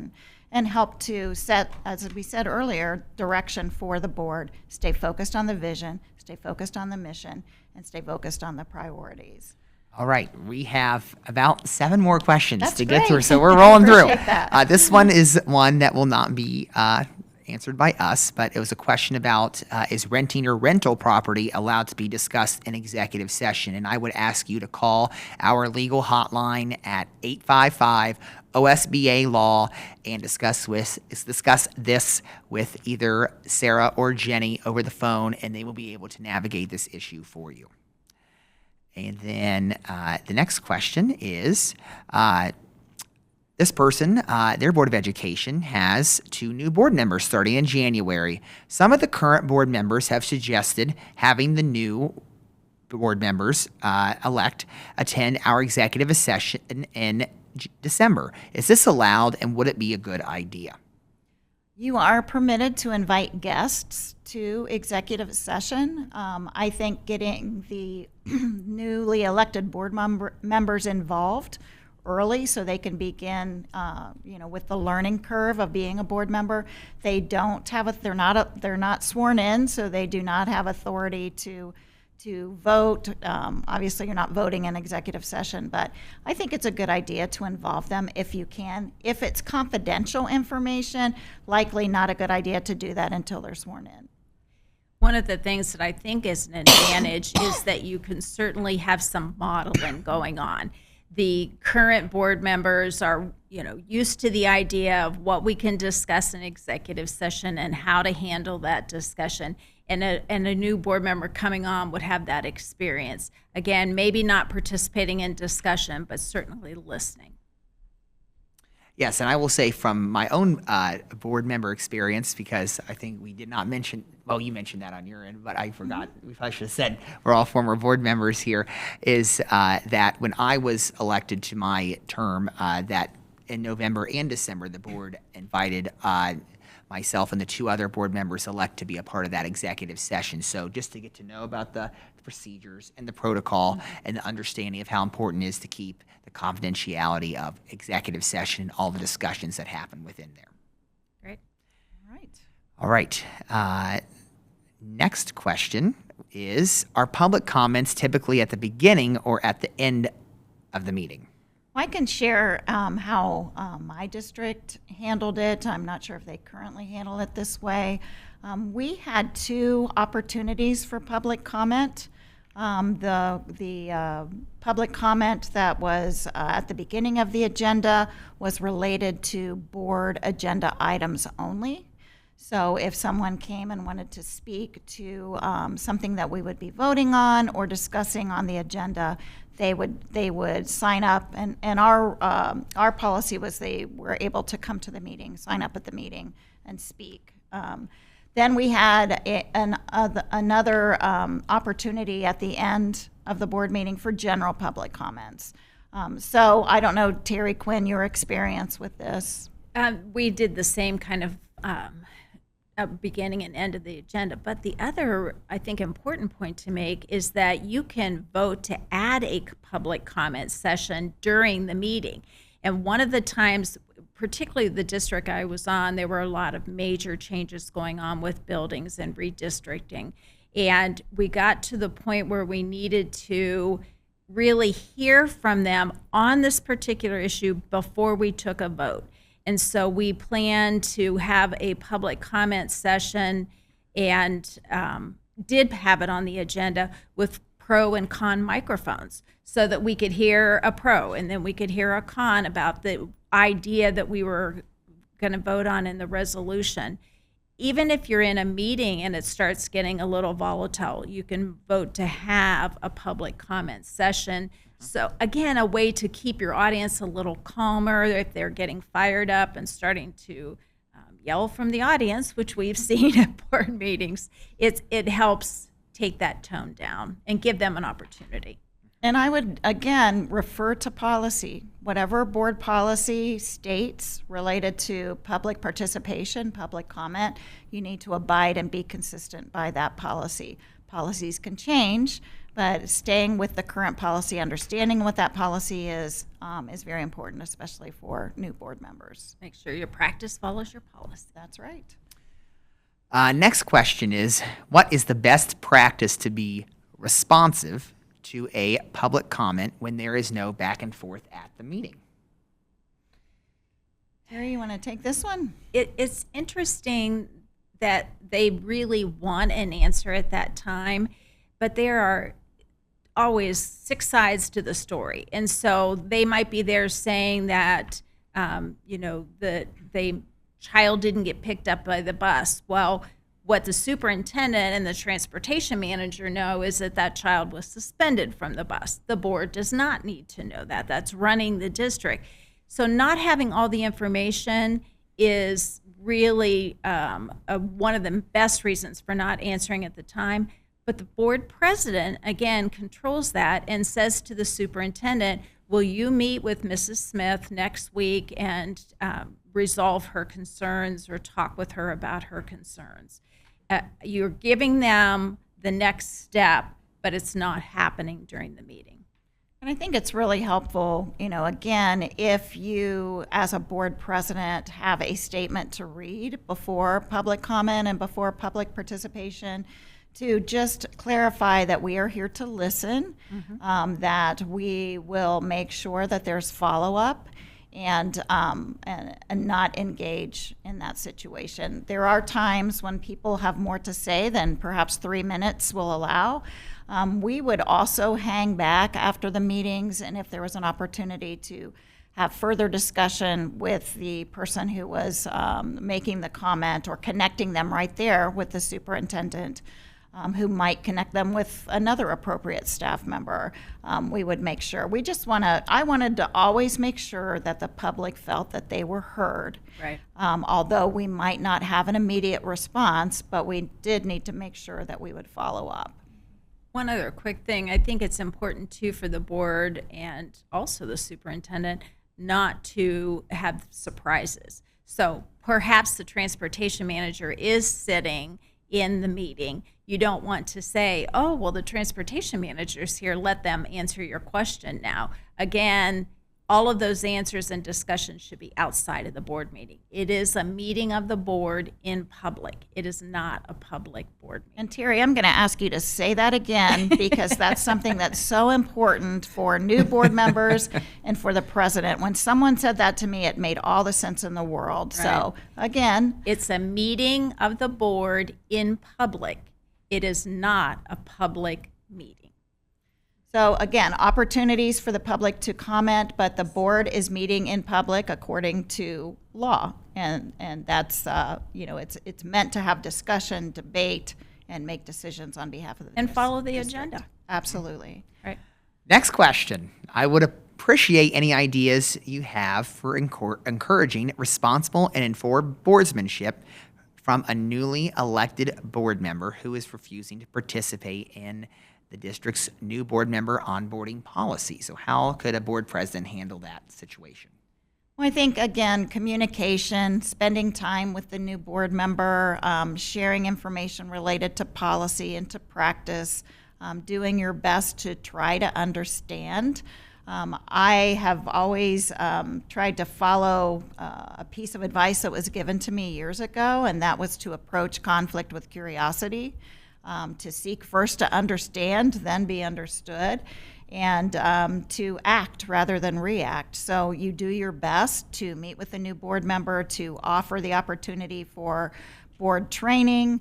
and help to set, as we said earlier, direction for the board. Stay focused on the vision, stay focused on the mission, and stay focused on the priorities. All right, we have about 7 more questions That's to great. get through, so we're rolling through. Appreciate that. This one is one that will not be answered by us, but it was a question about is renting your rental property allowed to be discussed in executive session? And I would ask you to call our legal hotline at 855 OSBA Law and discuss this with either Sarah or Jenny over the phone, and they will be able to navigate this issue for you. And then the next question is, this person, their Board of Education, has 2 new board members starting in January. Some of the current board members have suggested having the new board members elect attend our executive session in December. Is this allowed, and would it be a good idea? You are permitted to invite guests to executive session. I think getting the newly elected board members involved early so they can begin, with the learning curve of being a board member. They don't have they're not sworn in, so they do not have authority to vote. Obviously, you're not voting in executive session, but I think it's a good idea to involve them if you can. If it's confidential information, likely not a good idea to do that until they're sworn in. One of the things that I think is an advantage is that you can certainly have some modeling going on. The current board members are, used to the idea of what we can discuss in executive session and how to handle that discussion. And a new board member coming on would have that experience. Again, maybe not participating in discussion, but certainly listening. Yes, and I will say from my own board member experience, because I think we did not mention, well, you mentioned that on your end, but I forgot. We probably should have said we're all former board members here, is that when I was elected to my term, that in November and December, the board invited myself and the 2 other board members elect to be a part of that executive session. So just to get to know about the procedures and the protocol and the understanding of how important it is to keep the confidentiality of executive session and all the discussions that happen within there. Great. All right. Next question is, are public comments typically at the beginning or at the end of the meeting? I can share how my district handled it. I'm not sure if they currently handle it this way. We had 2 opportunities for public comment. The public comment that was at the beginning of the agenda was related to board agenda items only. So if someone came and wanted to speak to something that we would be voting on or discussing on the agenda, they would sign up, and our policy was they were able to come to the meeting, sign up at the meeting, and speak. Then we had another opportunity at the end of the board meeting for general public comments. So I don't know, Teri, Quinn, your experience with this. We did the same kind of beginning and end of the agenda. But the other, I think, important point to make is that you can vote to add a public comment session during the meeting. And one of the times, particularly the district I was on, there were a lot of major changes going on with buildings and redistricting. And we got to the point where we needed to really hear from them on this particular issue before we took a vote. And so we plan to have a public comment session and did have it on the agenda with pro and con microphones so that we could hear a pro and then we could hear a con about the idea that we were going to vote on in the resolution. Even if you're in a meeting and it starts getting a little volatile, you can vote to have a public comment session. So again, a way to keep your audience a little calmer if they're getting fired up and starting to yell from the audience, which we've seen at board meetings. It helps take that tone down and give them an opportunity. And I would, again, refer to policy. Whatever board policy states related to public participation, public comment, you need to abide and be consistent by that policy. Policies can change, but staying with the current policy, understanding what that policy is very important, especially for new board members. Make sure your practice follows your policy. That's right. Next question is, what is the best practice to be responsive to a public comment when there is no back and forth at the meeting? Teri, you want to take this one? It's interesting that they really want an answer at that time, but there are always 6 sides to the story. And so they might be there saying that, the child didn't get picked up by the bus. Well, what the superintendent and the transportation manager know is that that child was suspended from the bus. The board does not need to know that. That's running the district. So not having all the information is really one of the best reasons for not answering at the time. But the board president, again, controls that and says to the superintendent, will you meet with Mrs. Smith next week and resolve her concerns or talk with her about her concerns? You're giving them the next step, but it's not happening during the meeting. And I think it's really helpful, again, if you, as a board president, have a statement to read before public comment and before public participation, to just clarify that we are here to listen, that we will make sure that there's follow-up, and not engage in that situation. There are times when people have more to say than perhaps 3 minutes will allow. We would also hang back after the meetings, and if there was an opportunity to have further discussion with the person who was making the comment or connecting them right there with the superintendent, who might connect them with another appropriate staff member. We would make sure. I wanted to always make sure that the public felt that they were heard. Right. Although we might not have an immediate response, but we did need to make sure that we would follow up. One other quick thing, I think it's important too for the board and also the superintendent not to have surprises. So perhaps the transportation manager is sitting in the meeting. You don't want to say, oh, well, the transportation manager's here, let them answer your question now. Again, all of those answers and discussions should be outside of the board meeting. It is a meeting of the board in public. It is not a public board meeting. And Teri, I'm going to ask you to say that again, because that's something that's so important for new board members and for the president. When someone said that to me, it made all the sense in the world. Right. So again, it's a meeting of the board in public. It is not a public meeting. So again, opportunities for the public to comment, but the board is meeting in public according to law, and that's it's meant to have discussion, debate, and make decisions on behalf of the And follow the district. agenda. Absolutely. Right. Next question. I would appreciate any ideas you have for encouraging responsible and informed boardsmanship from a newly elected board member who is refusing to participate in the district's new board member onboarding policy. So how could a board president handle that situation? Well, I think, again, communication, spending time with the new board member, sharing information related to policy and to practice, doing your best to try to understand. I have always tried to follow a piece of advice that was given to me years ago, and that was to approach conflict with curiosity, to seek first to understand, then be understood, and to act rather than react. So you do your best to meet with a new board member, to offer the opportunity for board training,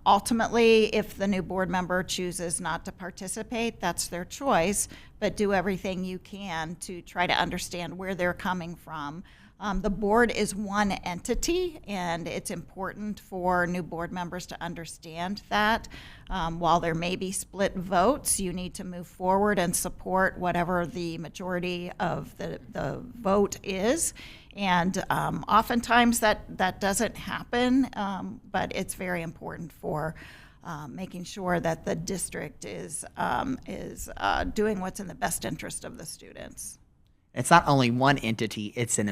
Ultimately, if the new board member chooses not to participate, that's their choice, but do everything you can to try to understand where they're coming from. The board is one entity, and it's important for new board members to understand that. While there may be split votes, you need to move forward and support whatever the majority of the vote is. And oftentimes that doesn't happen, but it's very important for making sure that the district is doing what's in the best interest of the students. It's not only one entity, it's an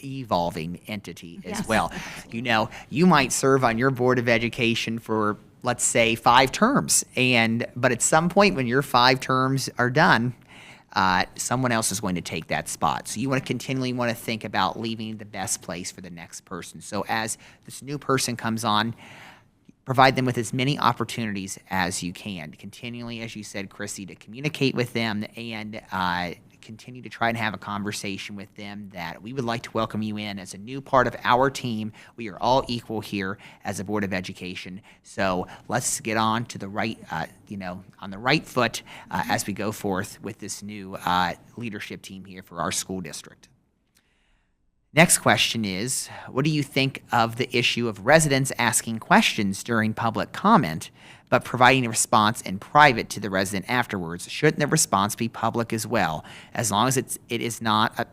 evolving entity as Yes. well. You know, you might serve on your Board of Education for, let's say, 5 terms, but at some point when your 5 terms are done, someone else is going to take that spot. So you want to continually want to think about leaving the best place for the next person. So as this new person comes on, provide them with as many opportunities as you can. Continually, as you said, Kristi, to communicate with them and continue to try and have a conversation with them that we would like to welcome you in as a new part of our team. We are all equal here as a Board of Education. So let's get on to the right, on the right foot as we go forth with this new leadership team here for our school district. Next question is, what do you think of the issue of residents asking questions during public comment, but providing a response in private to the resident afterwards? Shouldn't the response be public as well, as long as it is not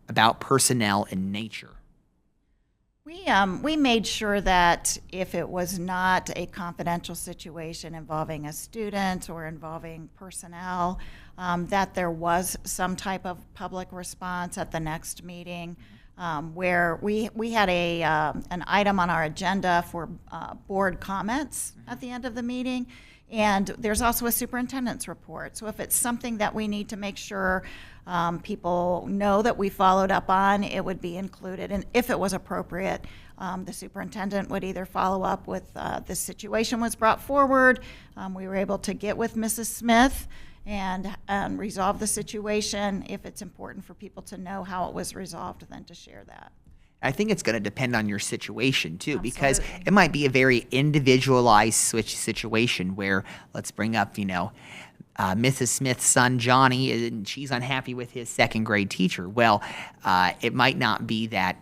about personnel in nature? We made sure that if it was not a confidential situation involving a student or involving personnel, that there was some type of public response at the next meeting. Where we had an item on our agenda for board comments at the end of the meeting, and there's also a superintendent's report. So if it's something that we need to make sure people know that we followed up on, it would be included. And if it was appropriate, the superintendent would either follow up with this situation was brought forward. We were able to get with Mrs. Smith and resolve the situation. If it's important for people to know how it was resolved, then to share that. I think it's going to depend on your situation too, Absolutely. because it might be a very individualized situation where, let's bring up, Mrs. Smith's son, Johnny, and she's unhappy with his 2nd grade teacher. Well, it might not be that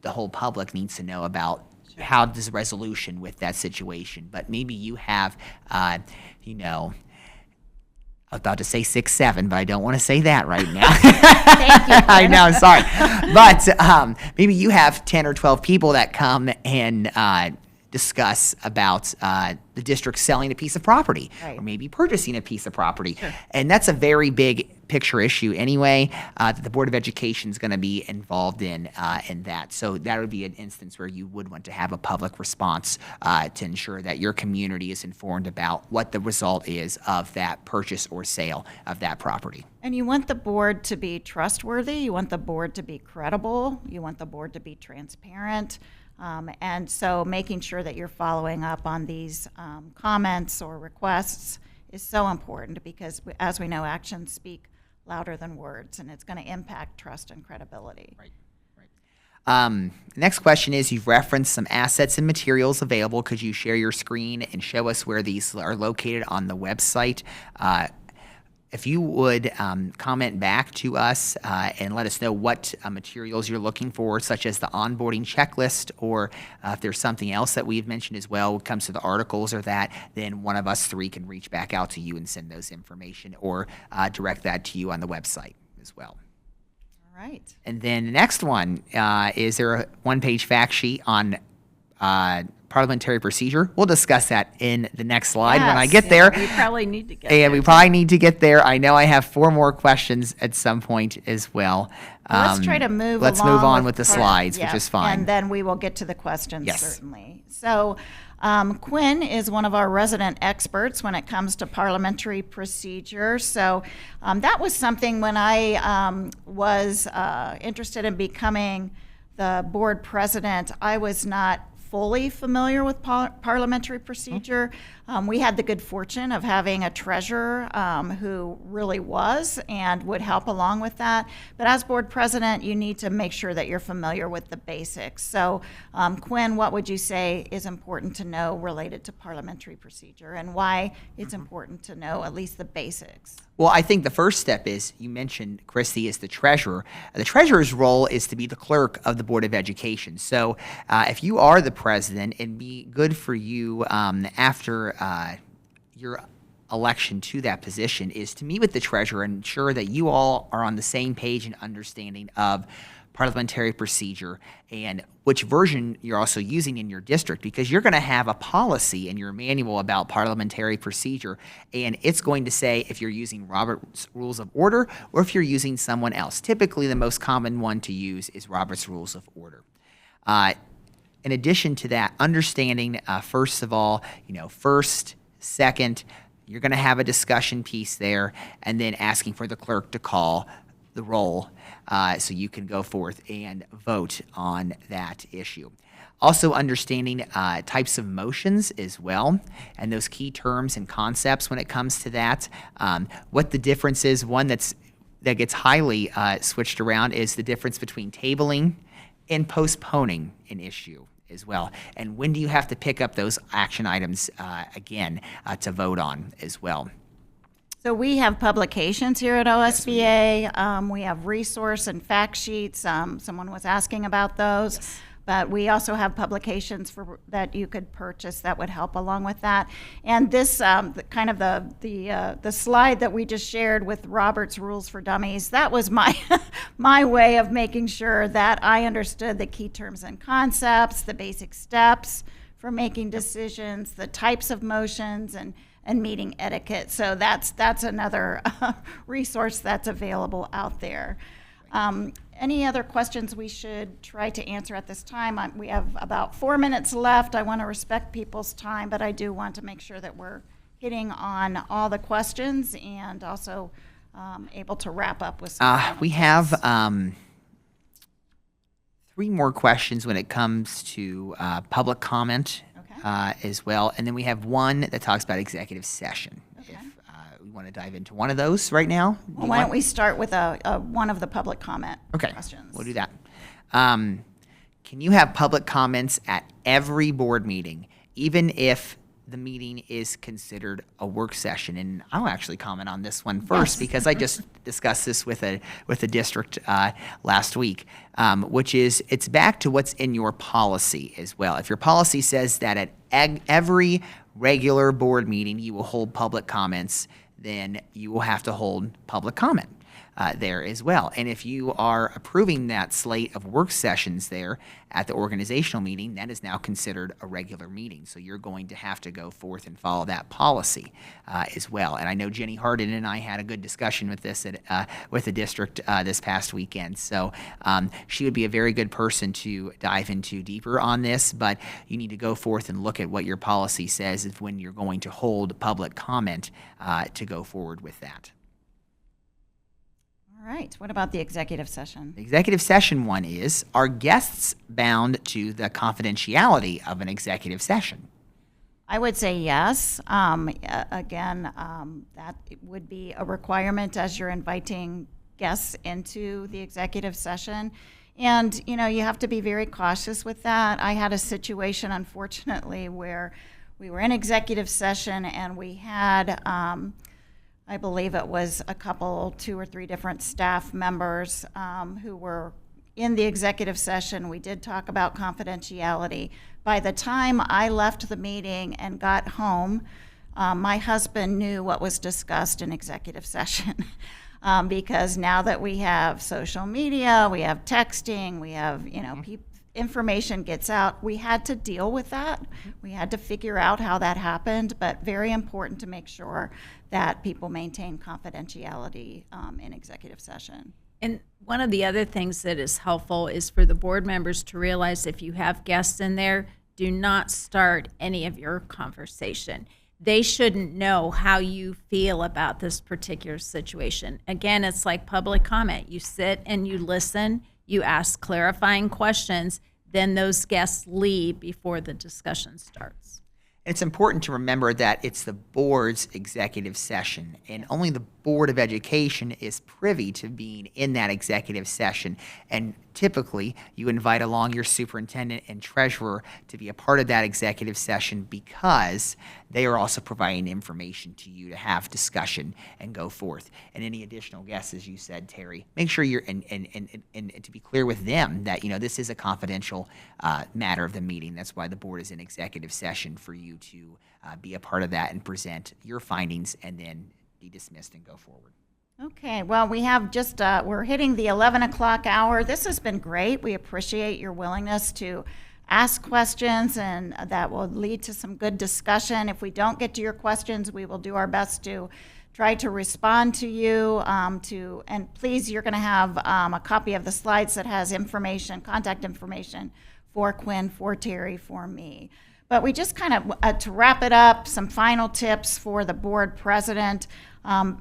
the whole public needs to know about how there's a resolution with that situation, but maybe you have, I was about to say 6, 7, but I don't want to say that right now. Thank you, I know, I'm sorry. But maybe you have 10 or 12 people that come and discuss about the district selling a piece of property, Right. or maybe purchasing a piece of property. Sure. And that's a very big picture issue anyway, that the Board of Education is going to be involved in that. So that would be an instance where you would want to have a public response to ensure that your community is informed about what the result is of that purchase or sale of that property. And you want the board to be trustworthy. You want the board to be credible. You want the board to be transparent. And so making sure that you're following up on these comments or requests is so important, because as we know, actions speak louder than words, and it's going to impact trust and credibility. Right. Next question is, you've referenced some assets and materials available. Could you share your screen and show us where these are located on the website? If you would comment back to us and let us know what materials you're looking for, such as the onboarding checklist, or if there's something else that we've mentioned as well when it comes to the articles or that, then one of us 3 can reach back out to you and send those information, or direct that to you on the website as well. All right. And then the next one, is there a 1-page fact sheet on parliamentary procedure? We'll discuss that in the next slide when I get there. We probably need to get And there. we probably need to get there. I know I have 4 more questions at some point as well. Let's try to move Let's along move on with the part- slides, yeah, which is fine. And then we will get to the questions, Yes. certainly. So Quinn is one of our resident experts when it comes to parliamentary procedure. So that was something when I was interested in becoming the board president, I was not fully familiar with parliamentary procedure. We had the good fortune of having a treasurer who really was and would help along with that. But as board president, you need to make sure that you're familiar with the basics. So, Quinn, what would you say is important to know related to parliamentary procedure, and why it's important to know at least the basics? Well, I think the first step is, you mentioned Kristi is the treasurer. The treasurer's role is to be the clerk of the Board of Education. So if you are the president, it'd be good for you after your election to that position is to meet with the treasurer and ensure that you all are on the same page and understanding of parliamentary procedure and which version you're also using in your district, because you're going to have a policy in your manual about parliamentary procedure, and it's going to say if you're using Robert's Rules of Order or if you're using someone else. Typically, the most common one to use is Robert's Rules of Order. In addition to that, understanding, first of all, first, second, you're going to have a discussion piece there, and then asking for the clerk to call the roll so you can go forth and vote on that issue. Also understanding types of motions as well, and those key terms and concepts when it comes to that. What the difference is, one that gets highly switched around is the difference between tabling and postponing an issue as well. And when do you have to pick up those action items again to vote on as well. So we have publications here at OSBA. We have resource and fact sheets. Someone was asking about those. Yes. But we also have publications that you could purchase that would help along with that. And this kind of the slide that we just shared with Robert's Rules for Dummies, that was my my way of making sure that I understood the key terms and concepts, the basic steps for making decisions, the types of motions, and meeting etiquette. So that's another resource that's available out there. Any other questions we should try to answer at this time? We have about 4 minutes left. I want to respect people's time, but I do want to make sure that we're hitting on all the questions and also able to wrap up with some we have 3 more questions when it comes to public comment. As well. And then we have one that talks about executive session. Okay. If we want to dive into one of those right now. Well, why don't we start with one of the public comment questions? We'll do that. Can you have public comments at every board meeting, even if the meeting is considered a work session? And I'll actually comment on this one first, because I just discussed this with a district last week, which is it's back to what's in your policy as well. If your policy says that at every regular board meeting you will hold public comments, then you will have to hold public comment there as well. And if you are approving that slate of work sessions there at the organizational meeting, that is now considered a regular meeting. So you're going to have to go forth and follow that policy as well. And I know Jenny Harden and I had a good discussion with this with the district this past weekend. So she would be a very good person to dive into deeper on this, but you need to go forth and look at what your policy says if when you're going to hold public comment to go forward with that. All right. What about the executive session? The executive session one is, are guests bound to the confidentiality of an executive session? I would say yes. Again, that would be a requirement as you're inviting guests into the executive session. And, you have to be very cautious with that. I had a situation, unfortunately, where we were in executive session and we had I believe it was a couple, 2 or 3 different staff members who were in the executive session. We did talk about confidentiality. By the time I left the meeting and got home, my husband knew what was discussed in executive session. Because now that we have social media, we have texting, we have, information gets out, we had to deal with that. We had to figure out how that happened, but very important to make sure that people maintain confidentiality in executive session. And one of the other things that is helpful is for the board members to realize if you have guests in there, do not start any of your conversation. They shouldn't know how you feel about this particular situation. Again, it's like public comment. You sit and you listen, you ask clarifying questions, then those guests leave before the discussion starts. It's important to remember that it's the board's executive session, and only the Board of Education is privy to being in that executive session. And typically, you invite along your superintendent and treasurer to be a part of that executive session because they are also providing information to you to have discussion and go forth. And any additional guests, as you said, Teri, make sure you're and to be clear with them that this is a confidential matter of the meeting. That's why the board is in executive session, for you to be a part of that and present your findings and then be dismissed and go forward. Okay, well, we have just, we're hitting the 11 o'clock hour. This has been great. We appreciate your willingness to ask questions, and that will lead to some good discussion. If we don't get to your questions, we will do our best to try to respond to you. And please, you're going to have a copy of the slides that has information, contact information for Quinn, for Teri, for me. But we just kind of, to wrap it up, some final tips for the board president.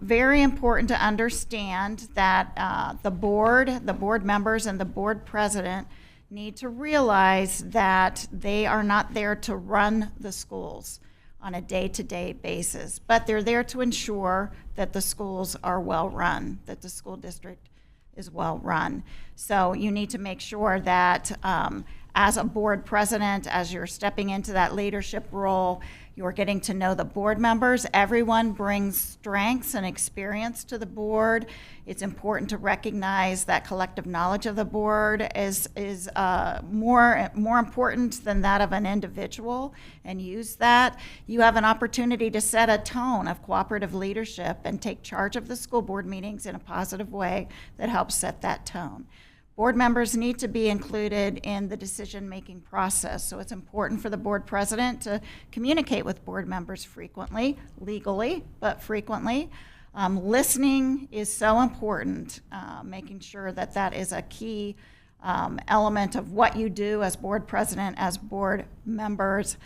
Very important to understand that the board members, and the board president need to realize that they are not there to run the schools on a day-to-day basis, but they're there to ensure that the schools are well run, that the school district is well run. So you need to make sure that as a board president, as you're stepping into that leadership role, you're getting to know the board members. Everyone brings strengths and experience to the board. It's important to recognize that collective knowledge of the board is more important than that of an individual, and use that. You have an opportunity to set a tone of cooperative leadership and take charge of the school board meetings in a positive way that helps set that tone. Board members need to be included in the decision-making process, so it's important for the board president to communicate with board members frequently, legally, but frequently. Listening is so important, making sure that that is a key element of what you do as board president, as board members.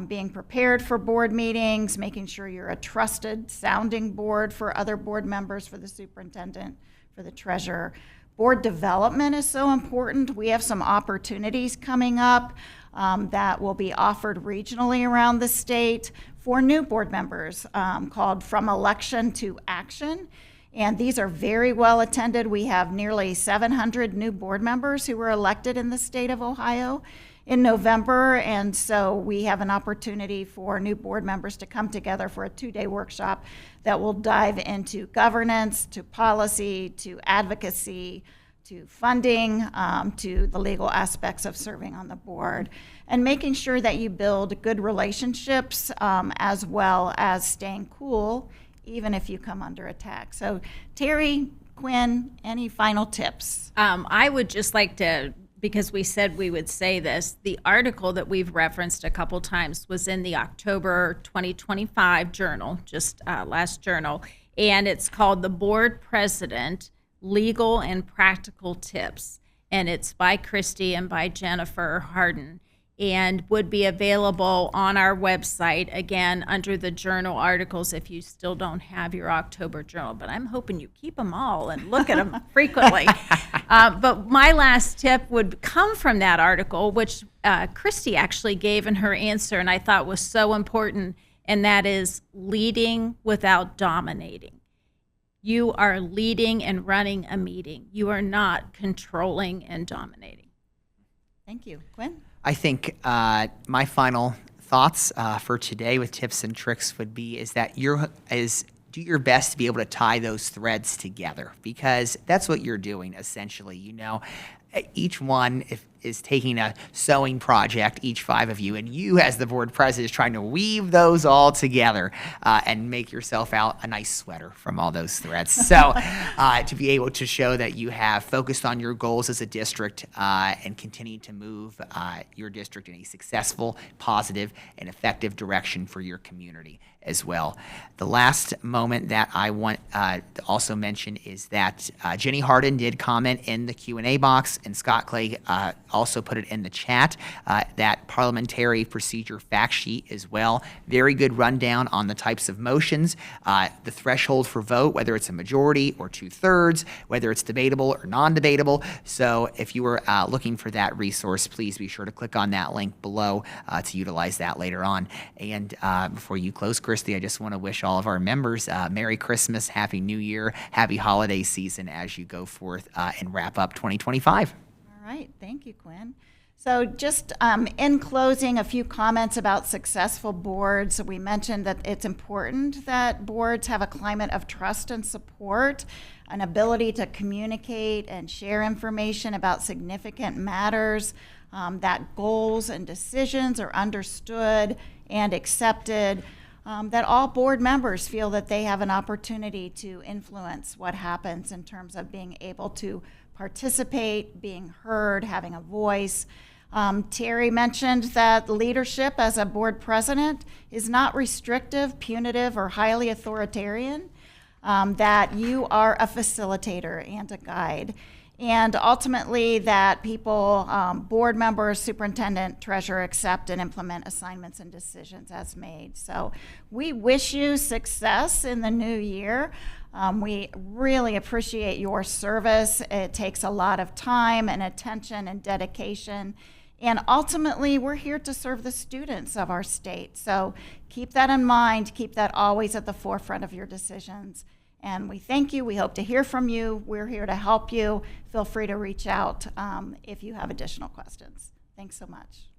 Being prepared for board meetings, making sure you're a trusted sounding board for other board members, for the superintendent, for the treasurer. Board development is so important. We have some opportunities coming up that will be offered regionally around the state for new board members called From Election to Action. And these are very well attended. We have nearly 700 new board members who were elected in the state of Ohio in November, and so we have an opportunity for new board members to come together for a 2-day workshop that will dive into governance, to policy, to advocacy, to funding, to the legal aspects of serving on the board, and making sure that you build good relationships as well as staying cool even if you come under attack. So Teri, Quinn, any final tips? I would just like to, because we said we would say this, the article that we've referenced a couple times was in the October 2025 journal, just last journal, and it's called The Board President, Legal and Practical Tips, and it's by Kristi and by Jennifer Harden, and would be available on our website, again, under the journal articles if you still don't have your October journal. But I'm hoping you keep them all and look at them frequently. But my last tip would come from that article, which Kristi actually gave in her answer, and I thought was so important, and that is leading without dominating. You are leading and running a meeting. You are not controlling and dominating. Thank you. Quinn? I think my final thoughts for today with tips and tricks would be is that do your best to be able to tie those threads together, because that's what you're doing essentially. Each one is taking a sewing project, each 5 of you, and you as the board president is trying to weave those all together and make yourself out a nice sweater from all those threads. So to be able to show that you have focused on your goals as a district and continue to move your district in a successful, positive, and effective direction for your community as well. The last moment that I want to also mention is that Jenny Harden did comment in the Q&A box, and Scott Clay also put it in the chat, that parliamentary procedure fact sheet as well. Very good rundown on the types of motions, the threshold for vote, whether it's a majority or 2/3, whether it's debatable or non-debatable. So if you were looking for that resource, please be sure to click on that link below to utilize that later on. And before you close, Kristi, I just want to wish all of our members Merry Christmas, Happy New Year, Happy Holiday Season as you go forth and wrap up 2025. All right, thank you, Quinn. So just in closing, a few comments about successful boards. We mentioned that it's important that boards have a climate of trust and support, an ability to communicate and share information about significant matters, that goals and decisions are understood and accepted, that all board members feel that they have an opportunity to influence what happens in terms of being able to participate, being heard, having a voice. Teri mentioned that leadership as a board president is not restrictive, punitive, or highly authoritarian, that you are a facilitator and a guide. And ultimately that people, board members, superintendent, treasurer, accept and implement assignments and decisions as made. So we wish you success in the new year. We really appreciate your service. It takes a lot of time and attention and dedication. And ultimately, we're here to serve the students of our state. So keep that in mind. Keep that always at the forefront of your decisions. And we thank you. We hope to hear from you. We're here to help you. Feel free to reach out if you have additional questions. Thanks so much.